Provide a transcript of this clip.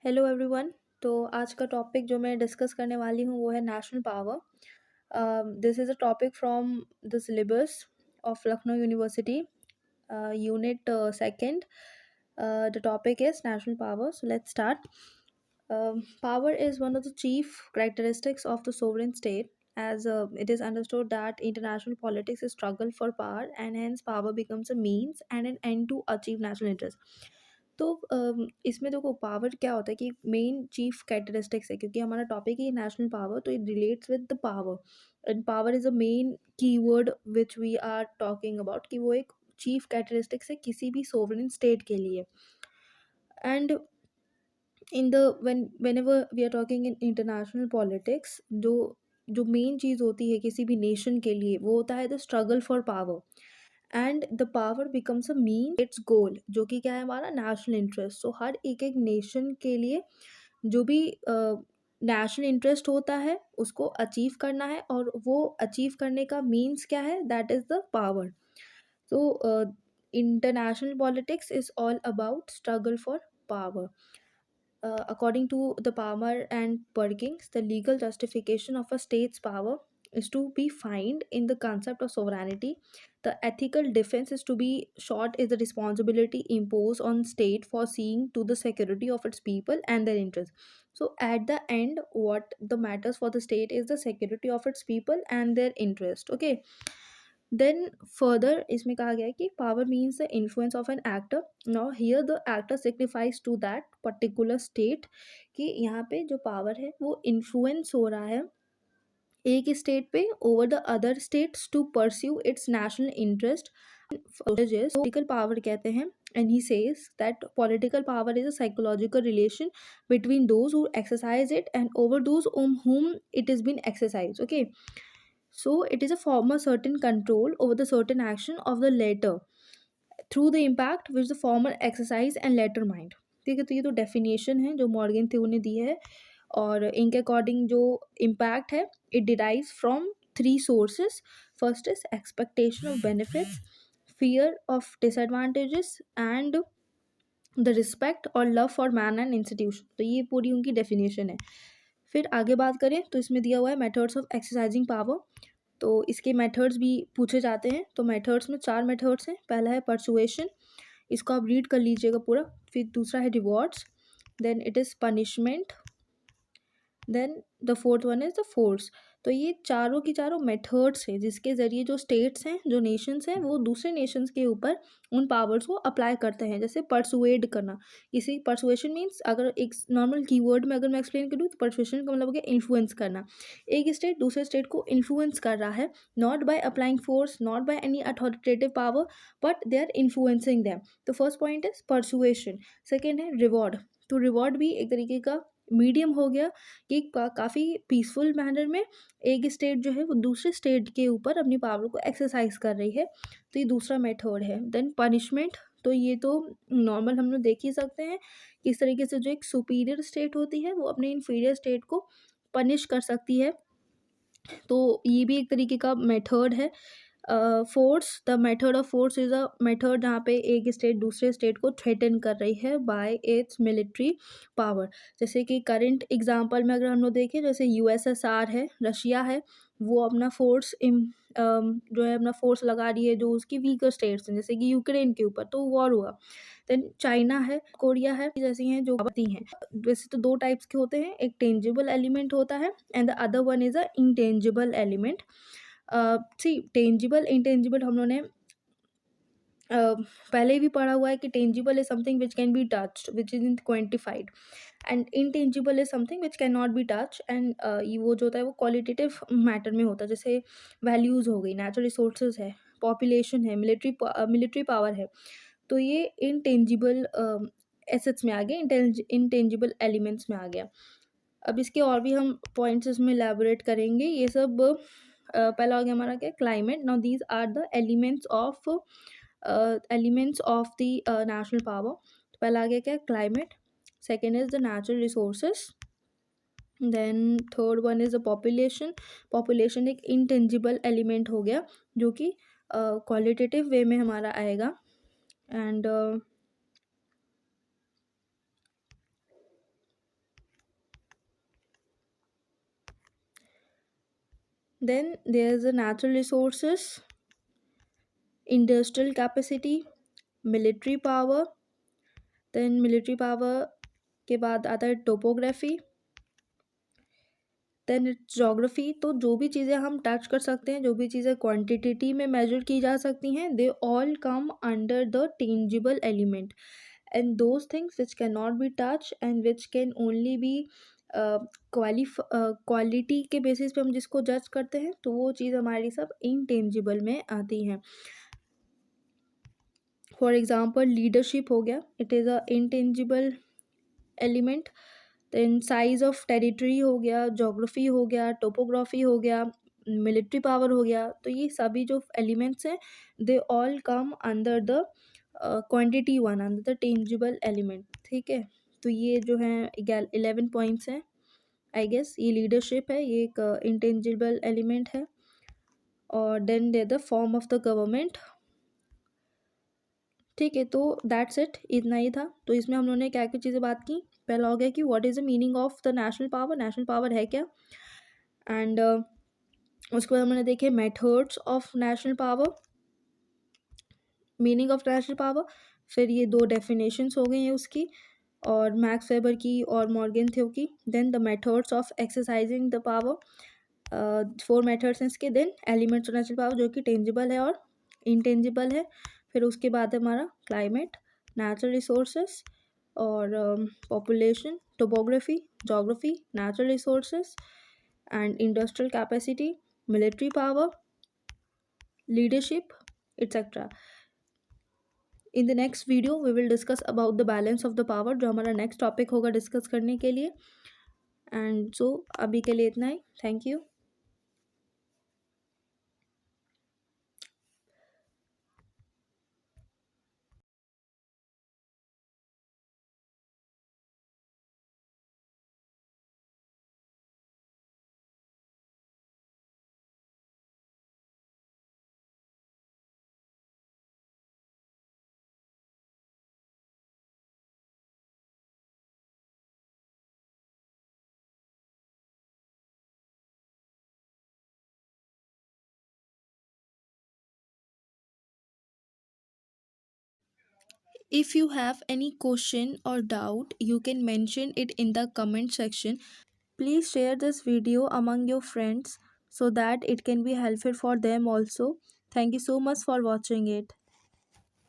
Hello everyone. तो आज का टॉपिक जो मैं डिस्कस करने वाली हूँ वो है national power. This is a topic from the syllabus of Lucknow university, unit second. The topic is national power. So let's start. Power is one of the chief characteristics of the sovereign state, as it is understood that international politics is struggle for power, and hence power becomes a means and an end to achieve national interest. तो इसमें देखो power क्या होता है कि main chief characteristics है, क्योंकि हमारा टॉपिक है नेशनल पावर, तो it relates with the power and power is a main keyword which we are talking about, कि वो एक चीफ कैरेक्टरिस्टिक्स है किसी भी सोवरेन स्टेट के लिए. And in the whenever we are talking in international politics, जो मेन चीज़ होती है किसी भी नेशन के लिए वो होता है the struggle for power. And the power becomes a mean its goal, जो कि क्या है हमारा नेशनल इंटरेस्ट. सो हर एक एक नेशन के लिए जो भी नेशनल इंटरेस्ट होता है उसको अचीव करना है, और वो अचीव करने का मीन्स क्या है, that is the power. So international politics is all about struggle for power. According to the Palmer and Perkins, the legal justification of a state's power is to be found in the concept of sovereignty. The ethical defense is to be short is the responsibility imposed on state for seeing to the security of its people and their interests. So at the end, what the matters for the state is the security of its people and their interest. Okay. Then further इसमें कहा गया है कि power means the influence of an actor. Now here the actor signifies to that particular state, कि यहाँ पे जो power है वो influence हो रहा है एक स्टेट पे over the other states to pursue its national interest. Political power कहते हैं, and he says that political power is a psychological relation between those who exercise it and over those whom it has been exercised. Okay. So it is a former certain control over the certain action of the latter through the impact which the former exercise and latter mind. ठीक है, तो ये तो definition है जो Morgan थ्यू ने दी है, और इनके अकॉर्डिंग जो इम्पैक्ट है it derives from three sources. First is expectation of benefits, fear of disadvantages and the respect और love for man and institution. तो ये पूरी उनकी डेफिनेशन है. फिर आगे बात करें तो इसमें दिया हुआ है मेथड्स ऑफ एक्सरसाइजिंग पावर. तो इसके मेथड्स भी पूछे जाते हैं. तो मेथड्स में 4 मेथड्स हैं. पहला है परसुएशन, इसको आप रीड कर लीजिएगा पूरा. फिर दूसरा है rewards, then it is punishment, then the fourth one is the force. तो ये चारों की चारों मेथड्स हैं जिसके ज़रिए जो स्टेट्स हैं, जो नेशंस हैं, वो दूसरे नेशंस के ऊपर उन पावर्स को अप्लाई करते हैं. जैसे परसुएड करना, किसी परसुएशन मीन्स अगर एक नॉर्मल कीवर्ड में अगर मैं एक्सप्लेन करूँ तो परसुएशन का मतलब हो गया इन्फ्लुएंस करना. एक स्टेट दूसरे स्टेट को इन्फ्लुएंस कर रहा है, not by applying force, not by any authoritative power, but they are influencing them. तो first point is persuasion. Second है रिवॉर्ड. तो रिवॉर्ड भी एक तरीके का मीडियम हो गया कि काफ़ी पीसफुल मैनर में एक स्टेट जो है वो दूसरे स्टेट के ऊपर अपनी पावर को एक्सरसाइज कर रही है. तो ये दूसरा मेथड है. देन पनिशमेंट, तो ये तो नॉर्मल हम लोग देख ही सकते हैं किस तरीके से जो एक सुपीरियर स्टेट होती है वो अपने इन्फीरियर स्टेट को पनिश कर सकती है. तो ये भी एक तरीके का मेथड है. Force, the method of force is a method जहाँ पे एक स्टेट दूसरे स्टेट को थ्रेटन कर रही है बाय इट्स मिलिट्री पावर. जैसे कि करंट एग्जांपल में अगर हम लोग देखें, जैसे यूएसएसआर है, रशिया है, वो अपना फोर्स जो है अपना फोर्स लगा रही है जो उसकी वीकर स्टेट्स हैं, जैसे कि यूक्रेन के ऊपर, तो वॉर हुआ. देन चाइना है, कोरिया है, जैसी हैं जो आती हैं. वैसे तो दो टाइप्स के होते हैं, एक टेंजिबल एलिमेंट होता है and the other one is a intangible element. See tangible intangible हम लोगों ने पहले भी पढ़ा हुआ है कि tangible is something which can be touched which is in quantified, and intangible is something which can not be touch. And ये वो जो होता है वो क्वालिटेटिव मैटर में होता है, जैसे वैल्यूज़ हो गई, नेचुरल रिसोर्सेज है, पॉपुलेशन है, मिलिट्री पावर है. तो ये इनटेंजिबल एसेट्स में आ गया, इनटेंजिबल एलिमेंट्स में आ गया. अब इसके और भी हम पॉइंट्स इसमें एलैबोरेट करेंगे. ये सब पहला हो गया हमारा क्या, climate. Now these are the elements of the national power. पहला आ गया क्या, climate. Second is the natural resources. Then third one is the population. Population एक इनटेंजिबल एलिमेंट हो गया जो कि क्वालिटेटिव वे में हमारा आएगा. And Then there is a natural resources, industrial capacity, military power. देन मिलिट्री पावर के बाद आता है टोपोग्राफी, देन इट्स जोग्राफी। तो जो भी चीज़ें हम टच कर सकते हैं, जो भी चीज़ें क्वांटिटी में मेजर की जा सकती हैं, they all come under the tangible element, and those things which can not be touch and which can only be quality के बेसिस पे हम जिसको जज करते हैं, तो वो चीज़ हमारी सब इनटेंजिबल में आती हैं। फॉर एग्जाम्पल लीडरशिप हो गया, it is a intangible element. Then size of territory हो गया, जोग्राफी हो गया, टोपोग्राफी हो गया, मिलिट्री पावर हो गया। तो ये सभी जो एलिमेंट्स हैं, they all come under the quantity one, under the tangible element. ठीक है, तो ये जो है 11 पॉइंट्स हैं। आई गेस ये लीडरशिप है, ये एक इंटेंजिबल एलिमेंट है। और then they the form of the government. ठीक है, तो दैट्स इट, इतना ही था। तो इसमें हम लोगों ने क्या क्या चीज़ें बात की। पहला हो गया कि what is the meaning of the national power, national power है क्या, एंड उसके बाद हमने देखे methods of national power, meaning of national power. फिर ये दो डेफिनेशंस हो गई हैं उसकी, और मैक्स वेबर की और मॉर्गन थ्यो की। Then the methods of exercising the power, 4 methods हैं इसके। Then elements of national power जो कि टेंजिबल है और इनटेंजिबल है। फिर उसके बाद है हमारा क्लाइमेट, नेचुरल रिसोर्सेस और population, topography, geography, natural resources and industrial capacity, military power, leadership, etcetera. In the next video we will discuss about the balance of the power, जो हमारा नेक्स्ट टॉपिक होगा डिस्कस करने के लिए। And so अभी के लिए इतना ही। Thank you. If you have any question or doubt, you can mention it in the comment section. Please share this video among your friends so that it can be helpful for them also. Thank you so much for watching it.